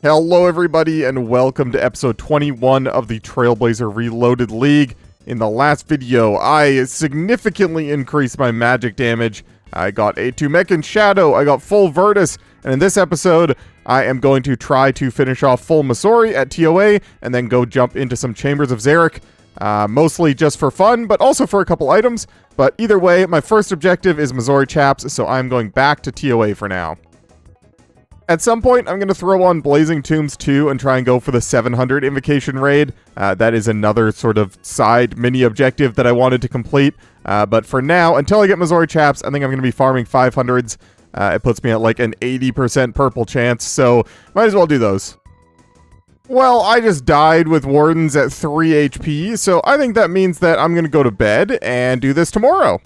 Hello everybody and welcome to episode 21 of the Trailblazer Reloaded League. In the last video, I significantly increased my magic damage. I got a 2-mech in Shadow, I got full Virtus, and in this episode, I am going to try to finish off full Missouri at TOA and then go jump into some Chambers of Zeric. Mostly just for fun, but also for a couple items. But either way, my first objective is Missouri Chaps, so I'm going back to TOA for now. At some point, I'm going to throw on Blazing Tombs 2 and try and go for the 700 Invocation Raid. That is another sort of side mini objective that I wanted to complete. But for now, until I get Missouri Chaps, I think I'm going to be farming 500s. It puts me at like an 80% purple chance, so might as well do those. Well, I just died with Wardens at 3 HP, so I think that means that I'm going to go to bed and do this tomorrow.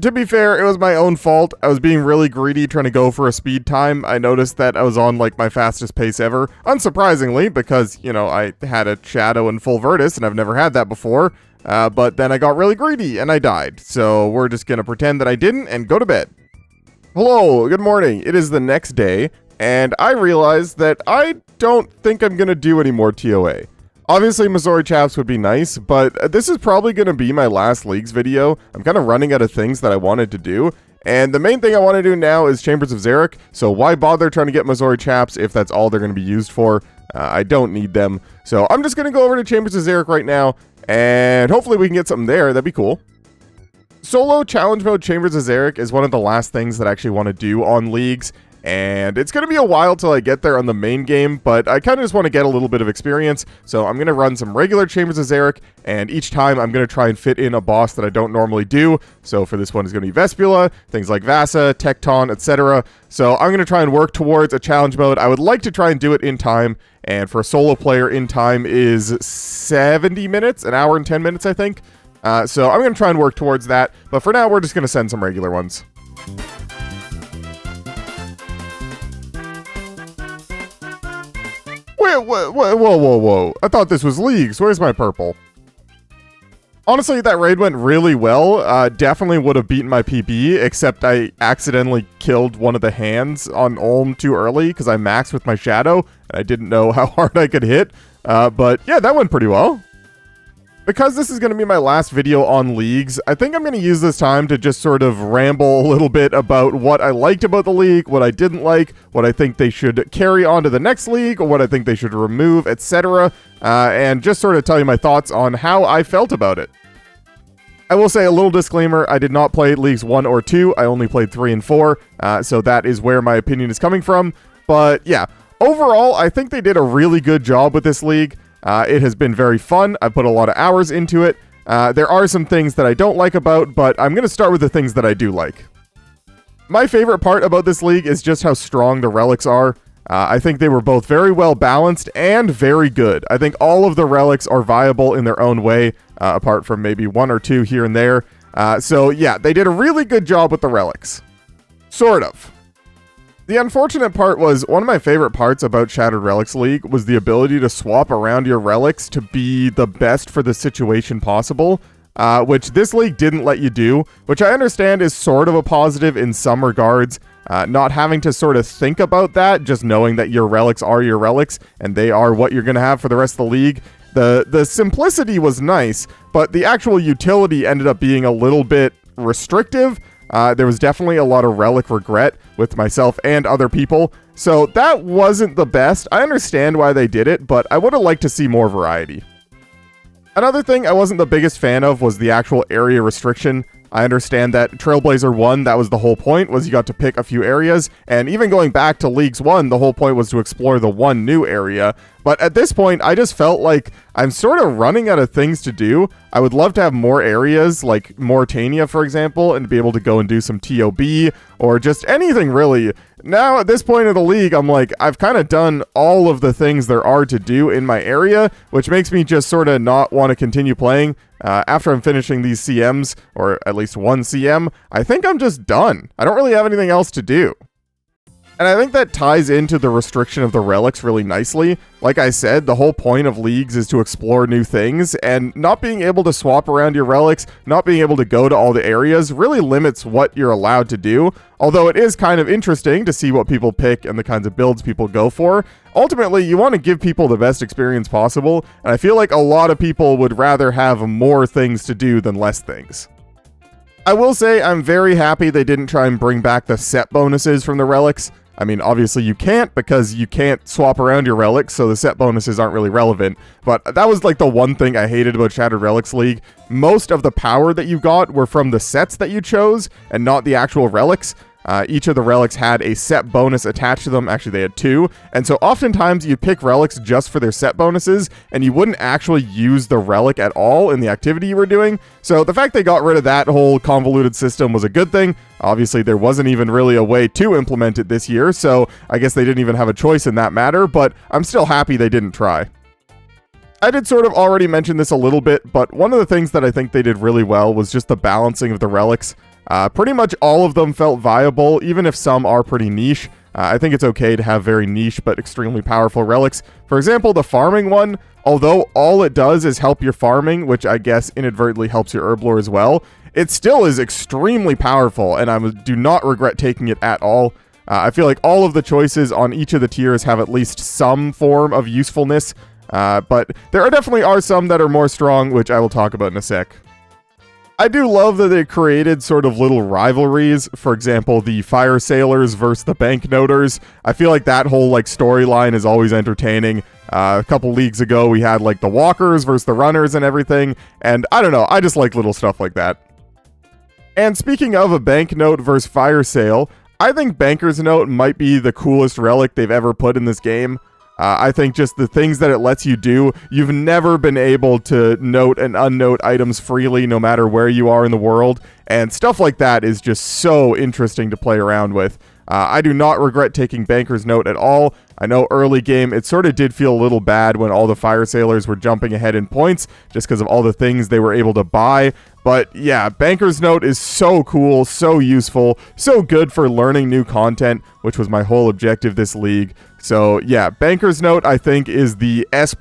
To be fair, it was my own fault. I was being really greedy trying to go for a speed time. I noticed that I was on like my fastest pace ever, unsurprisingly, because, you know, I had a Shadow and full Virtus and I've never had that before. But then I got really greedy and I died. So we're just going to pretend that I didn't and go to bed. Hello, good morning. It is the next day and I realized that I don't think I'm going to do any more TOA. Obviously, Missouri Chaps would be nice, but this is probably going to be my last Leagues video. I'm kind of running out of things that I wanted to do, and the main thing I want to do now is Chambers of Zeric, so why bother trying to get Missouri Chaps if that's all they're going to be used for? I don't need them, so I'm just going to go over to Chambers of Zeric right now, and hopefully we can get something there. That'd be cool. Solo Challenge Mode Chambers of Zeric is one of the last things that I actually want to do on Leagues, and it's going to be a while till I get there on the main game, but I kind of just want to get a little bit of experience, so I'm going to run some regular Chambers of Zeric, and each time I'm going to try and fit in a boss that I don't normally do. So for this one, it's going to be Vespula, things like Vasa, Tecton, etc. So I'm going to try and work towards a challenge mode. I would like to try and do it in time, and for a solo player, in time is 70 minutes, an hour and 10 minutes, I think. So I'm going to try and work towards that, but for now, we're just going to send some regular ones. Whoa. I thought this was Leagues. Where's my purple? Honestly, that raid went really well. Definitely would have beaten my PB, except I accidentally killed one of the hands on Ulm too early because I maxed with my Shadow, and I didn't know how hard I could hit. But yeah, that went pretty well. Because this is going to be my last video on Leagues, I think I'm going to use this time to just sort of ramble a little bit about what I liked about the League, what I didn't like, what I think they should carry on to the next League, or what I think they should remove, etc. And just sort of tell you my thoughts on how I felt about it. I will say a little disclaimer, I did not play Leagues 1 or 2, I only played 3 and 4, so that is where my opinion is coming from. But yeah, overall, I think they did a really good job with this League. It has been very fun. I've put a lot of hours into it. There are some things that I don't like about, but I'm going to start with the things that I do like. My favorite part about this league is just how strong the relics are. I think they were both very well balanced and very good. I think all of the relics are viable in their own way, apart from maybe 1 or 2 here and there. So yeah, they did a really good job with the relics. Sort of. The unfortunate part was, one of my favorite parts about Shattered Relics League was the ability to swap around your relics to be the best for the situation possible, which this league didn't let you do, which I understand is sort of a positive in some regards. Not having to sort of think about that, just knowing that your relics are your relics, and they are what you're going to have for the rest of the league. The simplicity was nice, but the actual utility ended up being a little bit restrictive. There was definitely a lot of relic regret with myself and other people, so that wasn't the best. I understand why they did it, but I would have liked to see more variety. Another thing I wasn't the biggest fan of was the actual area restriction. I understand that Trailblazer 1, that was the whole point, was you got to pick a few areas, and even going back to Leagues 1, the whole point was to explore the one new area. But at this point, I just felt like I'm sort of running out of things to do. I would love to have more areas, like Mauritania, for example, and be able to go and do some TOB, or just anything really. Now, at this point of the league, I'm like, I've kind of done all of the things there are to do in my area, which makes me just sort of not want to continue playing. After I'm finishing these CMs, or at least one CM, I think I'm just done. I don't really have anything else to do. And I think that ties into the restriction of the relics really nicely. Like I said, the whole point of leagues is to explore new things, and not being able to swap around your relics, not being able to go to all the areas, really limits what you're allowed to do. Although it is kind of interesting to see what people pick and the kinds of builds people go for. Ultimately, you want to give people the best experience possible, and I feel like a lot of people would rather have more things to do than less things. I will say I'm very happy they didn't try and bring back the set bonuses from the relics. I mean, obviously you can't, because you can't swap around your relics, so the set bonuses aren't really relevant. But that was like the one thing I hated about Shattered Relics League. Most of the power that you got were from the sets that you chose, and not the actual relics. Each of the relics had a set bonus attached to them. Actually, they had 2. And so oftentimes you'd pick relics just for their set bonuses, and you wouldn't actually use the relic at all in the activity you were doing. So the fact they got rid of that whole convoluted system was a good thing. Obviously, there wasn't even really a way to implement it this year, so I guess they didn't even have a choice in that matter, but I'm still happy they didn't try. I did sort of already mention this a little bit, but one of the things that I think they did really well was just the balancing of the relics. Pretty much all of them felt viable, even if some are pretty niche. I think it's okay to have very niche but extremely powerful relics. For example, the farming one, although all it does is help your farming, which I guess inadvertently helps your herb lore as well, it still is extremely powerful, and I do not regret taking it at all. I feel like all of the choices on each of the tiers have at least some form of usefulness, but there definitely are some that are more strong, which I will talk about in a sec. I do love that they created sort of little rivalries. For example, the Fire Sailors versus the Banknoters. I feel like that whole storyline is always entertaining. A couple leagues ago, we had the Walkers versus the Runners and everything. And I don't know, I just like little stuff like that. And speaking of a Banknote versus Fire Sale, I think Banker's Note might be the coolest relic they've ever put in this game. I think just the things that it lets you do, you've never been able to note and unnote items freely no matter where you are in the world, and stuff like that is just so interesting to play around with. I do not regret taking Banker's Note at all. I know early game it sort of did feel a little bad when all the Fire Sailors were jumping ahead in points just because of all the things they were able to buy. But yeah, Banker's Note is so cool, so useful, so good for learning new content, which was my whole objective this league. So yeah, Banker's Note I think is the S++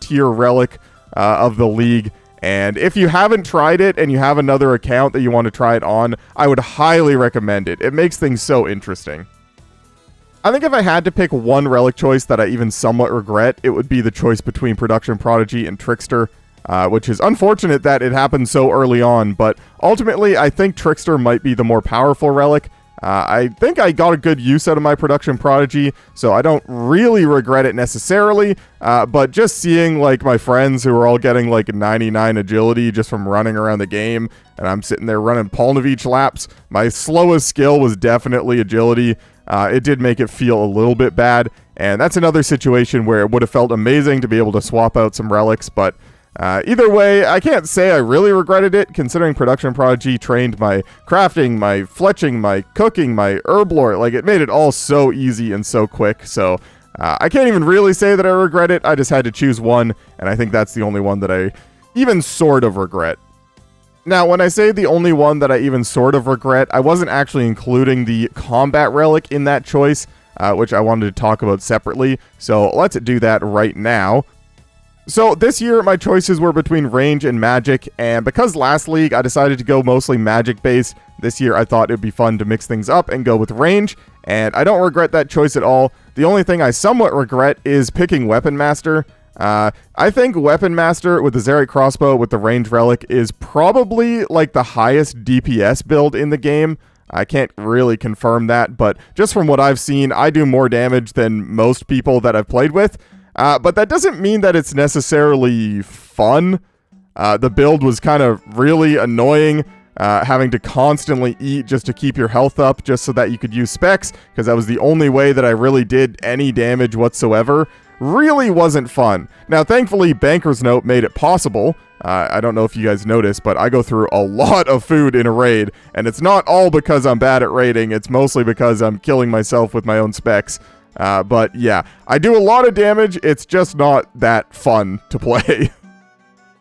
tier relic of the league. And if you haven't tried it and you have another account that you want to try it on, I would highly recommend it. It makes things so interesting. I think if I had to pick one relic choice that I even somewhat regret, it would be the choice between Production Prodigy and Trickster, which is unfortunate that it happened so early on, but ultimately I think Trickster might be the more powerful relic. I think I got a good use out of my Production Prodigy, so I don't really regret it necessarily, but just seeing my friends who are all getting 99 agility just from running around the game, and I'm sitting there running Polnavich laps, my slowest skill was definitely agility. It did make it feel a little bit bad, and that's another situation where it would have felt amazing to be able to swap out some relics, but either way, I can't say I really regretted it, considering Production Prodigy trained my crafting, my fletching, my cooking, my herb lore. It made it all so easy and so quick, so I can't even really say that I regret it. I just had to choose one, and I think that's the only one that I even sort of regret. Now, when I say the only one that I even sort of regret, I wasn't actually including the combat relic in that choice, which I wanted to talk about separately, so let's do that right now. So this year, my choices were between range and magic, and because last league I decided to go mostly magic based, this year I thought it'd be fun to mix things up and go with range, and I don't regret that choice at all. The only thing I somewhat regret is picking Weapon Master. I think Weapon Master with the Zeric crossbow with the range relic is probably the highest DPS build in the game. I can't really confirm that, but just from what I've seen, I do more damage than most people that I've played with. But that doesn't mean that it's necessarily fun. The build was kind of really annoying, having to constantly eat just to keep your health up, just so that you could use specs, because that was the only way that I really did any damage whatsoever. Really wasn't fun. Now, thankfully, Banker's Note made it possible. I don't know if you guys noticed, but I go through a lot of food in a raid, and it's not all because I'm bad at raiding, it's mostly because I'm killing myself with my own specs. But yeah, I do a lot of damage, it's just not that fun to play.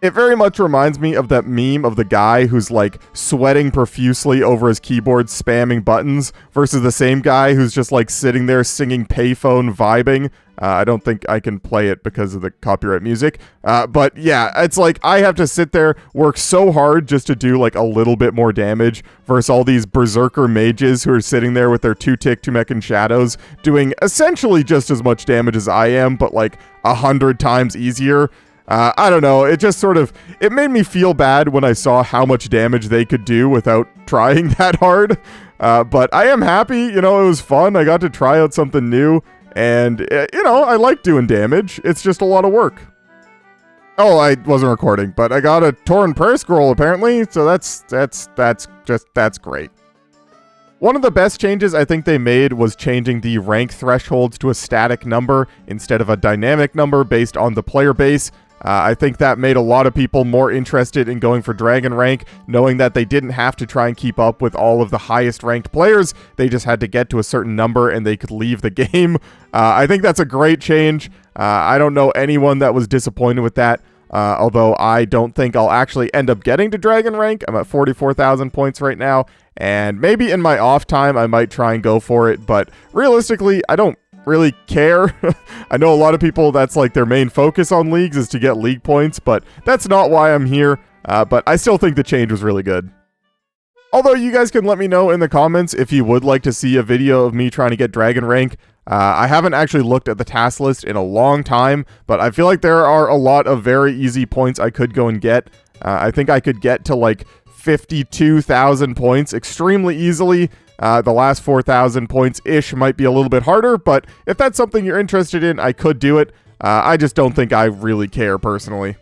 It very much reminds me of that meme of the guy who's like sweating profusely over his keyboard spamming buttons versus the same guy who's just like sitting there singing payphone vibing. I don't think I can play it because of the copyright music. But yeah, it's like I have to sit there, work so hard just to do like a little bit more damage versus all these berserker mages who are sitting there with their 2-tick 2-mech shadows doing essentially just as much damage as I am, but like 100 times easier. I don't know, it just sort of, it made me feel bad when I saw how much damage they could do without trying that hard. But I am happy, you know, it was fun. I got to try out something new, and, you know, I like doing damage. It's just a lot of work. Oh, I wasn't recording, but I got a Torn Prayer Scroll, apparently, so that's great. One of the best changes I think they made was changing the rank thresholds to a static number instead of a dynamic number based on the player base. I think that made a lot of people more interested in going for Dragon rank, knowing that they didn't have to try and keep up with all of the highest ranked players. They just had to get to a certain number and they could leave the game. I think that's a great change. I don't know anyone that was disappointed with that. Although I don't think I'll actually end up getting to Dragon rank. I'm at 44,000 points right now, and maybe in my off time I might try and go for it, but realistically, I don't really care. I know a lot of people, that's like their main focus on leagues is to get league points, but that's not why I'm here. But I still think the change was really good. Although you guys can let me know in the comments if you would like to see a video of me trying to get Dragon rank. I haven't actually looked at the task list in a long time, but I feel like there are a lot of very easy points I could go and get. I think I could get to like 52,000 points extremely easily. The last 4,000 points-ish might be a little bit harder, but if that's something you're interested in, I could do it. I just don't think I really care personally.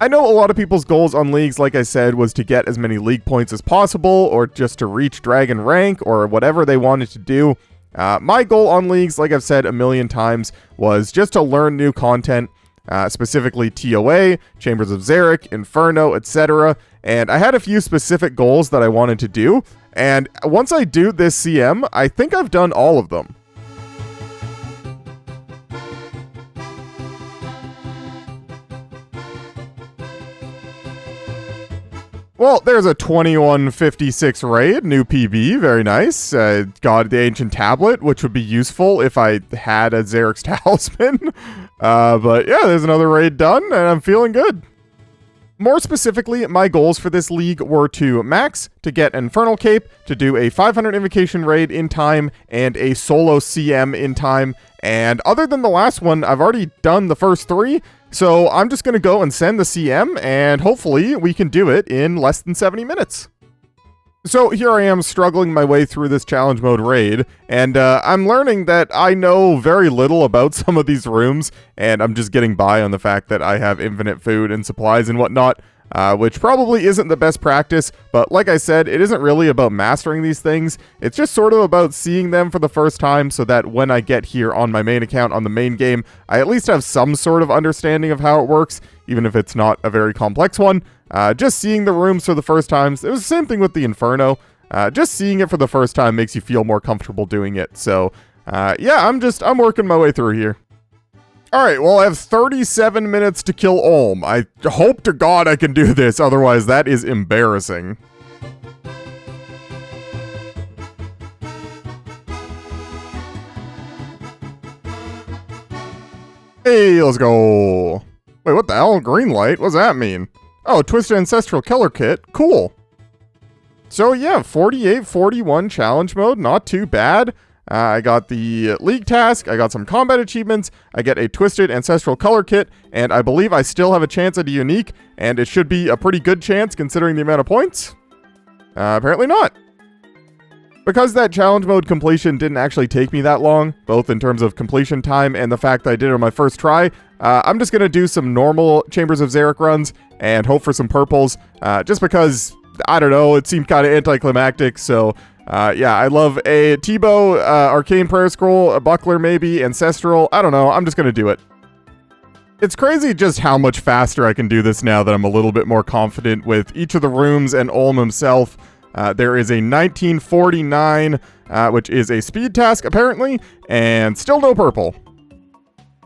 I know a lot of people's goals on leagues, like I said, was to get as many league points as possible, or just to reach Dragon rank, or whatever they wanted to do. My goal on leagues, like I've said a million times, was just to learn new content, specifically TOA, Chambers of Zeric, Inferno, etc. And I had a few specific goals that I wanted to do, and once I do this CM, I think I've done all of them. Well, there's a 2156 raid, new PB, very nice. Got the Ancient Tablet, which would be useful if I had a Zeric's Talisman. But yeah, there's another raid done, and I'm feeling good. More specifically, my goals for this league were to max, to get Infernal Cape, to do a 500 Invocation raid in time, and a solo CM in time. And other than the last one, I've already done the first 3, so I'm just going to go and send the CM, and hopefully we can do it in less than 70 minutes. So here I am struggling my way through this challenge mode raid, and I'm learning that I know very little about some of these rooms, and I'm just getting by on the fact that I have infinite food and supplies and whatnot, which probably isn't the best practice, but like I said, it isn't really about mastering these things. It's just sort of about seeing them for the first time so that when I get here on my main account on the main game, I at least have some sort of understanding of how it works, even if it's not a very complex one. Just seeing the rooms for the first time, it was the same thing with the Inferno. Just seeing it for the first time makes you feel more comfortable doing it. So, yeah, I'm working my way through here. Alright, well, I have 37 minutes to kill Olm. I hope to God I can do this, otherwise that is embarrassing. Hey, let's go. Wait, what the hell? Green light? What does that mean? Oh, Twisted Ancestral Killer Kit. Cool. So yeah, 48-41 challenge mode. Not too bad. I got the league task, I got some combat achievements, I get a Twisted Ancestral Color Kit, and I believe I still have a chance at a unique, and it should be a pretty good chance considering the amount of points. Apparently not. Because that challenge mode completion didn't actually take me that long, both in terms of completion time and the fact that I did it on my first try, I'm just going to do some normal Chambers of Zeric runs and hope for some purples, just because, I don't know, it seemed kind of anticlimactic, so... yeah, I love a T-bow, Arcane Prayer Scroll, a Buckler maybe, Ancestral, I don't know, I'm just gonna do it. It's crazy just how much faster I can do this now that I'm a little bit more confident with each of the rooms and Olm himself. There is a 1949, which is a speed task apparently, and still no purple.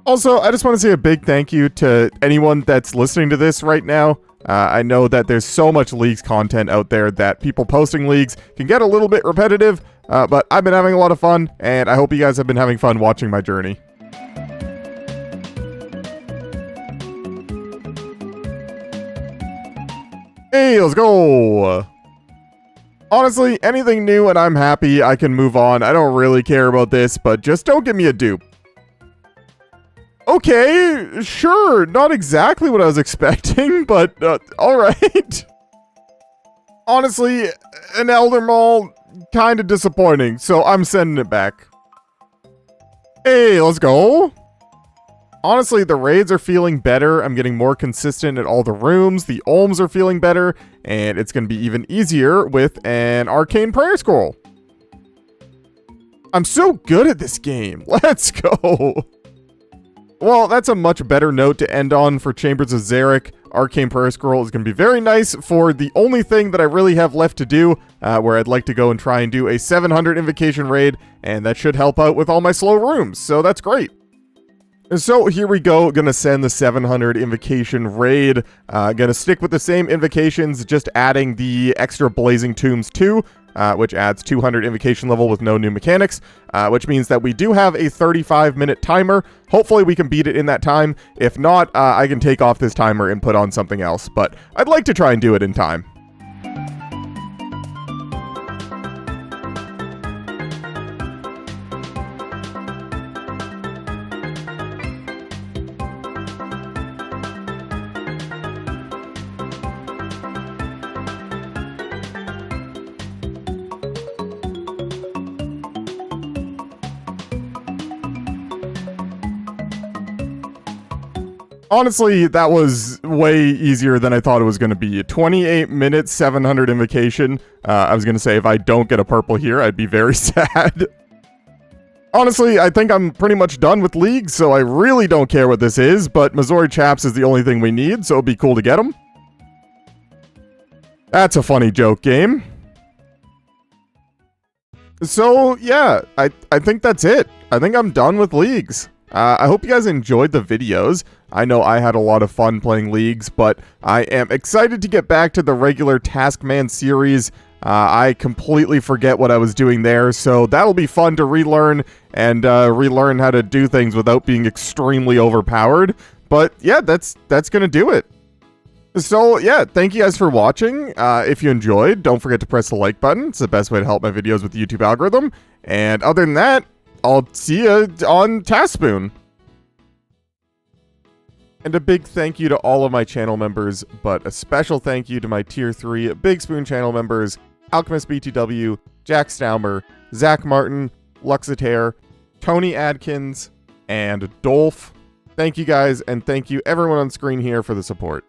Also, I just want to say a big thank you to anyone that's listening to this right now. I know that there's so much Leagues content out there that people posting Leagues can get a little bit repetitive, but I've been having a lot of fun, and I hope you guys have been having fun watching my journey. Hey, let's go! Honestly, anything new and I'm happy, I can move on. I don't really care about this, but just don't give me a dupe. Okay, sure, not exactly what I was expecting, but alright. Honestly, an Elder Maul, kinda disappointing, so I'm sending it back. Hey, let's go. Honestly, the raids are feeling better. I'm getting more consistent at all the rooms. The Olms are feeling better, and it's going to be even easier with an Arcane Prayer Scroll. I'm so good at this game. Let's go. Well, that's a much better note to end on for Chambers of Zeric. Arcane Prayer Scroll is going to be very nice for the only thing that I really have left to do, where I'd like to go and try and do a 700 Invocation raid, and that should help out with all my slow rooms, so that's great. So here we go, gonna send the 700 Invocation raid. Gonna stick with the same invocations, just adding the extra Blazing Tombs too, which adds 200 invocation level with no new mechanics, which means that we do have a 35-minute timer. Hopefully we can beat it in that time. If not, I can take off this timer and put on something else, but I'd like to try and do it in time. Honestly, that was way easier than I thought it was going to be. 28 minutes, 700 invocation. I was going to say, if I don't get a purple here, I'd be very sad. Honestly, I think I'm pretty much done with League, so I really don't care what this is, but Missouri Chaps is the only thing we need, so it'd be cool to get them. That's a funny joke game. So, yeah, I think that's it. I think I'm done with Leagues. I hope you guys enjoyed the videos. I know I had a lot of fun playing Leagues, but I am excited to get back to the regular Taskman series. I completely forget what I was doing there, so that'll be fun to relearn and relearn how to do things without being extremely overpowered. But yeah, that's gonna do it. So yeah, thank you guys for watching. If you enjoyed, don't forget to press the like button. It's the best way to help my videos with the YouTube algorithm. And other than that, I'll see you on Task Spoon. And a big thank you to all of my channel members, but a special thank you to my Tier 3 Big Spoon channel members, Alchemist BTW, Jack Staumer, Zach Martin, Luxitaire, Tony Adkins, and Dolph. Thank you guys, and thank you everyone on screen here for the support.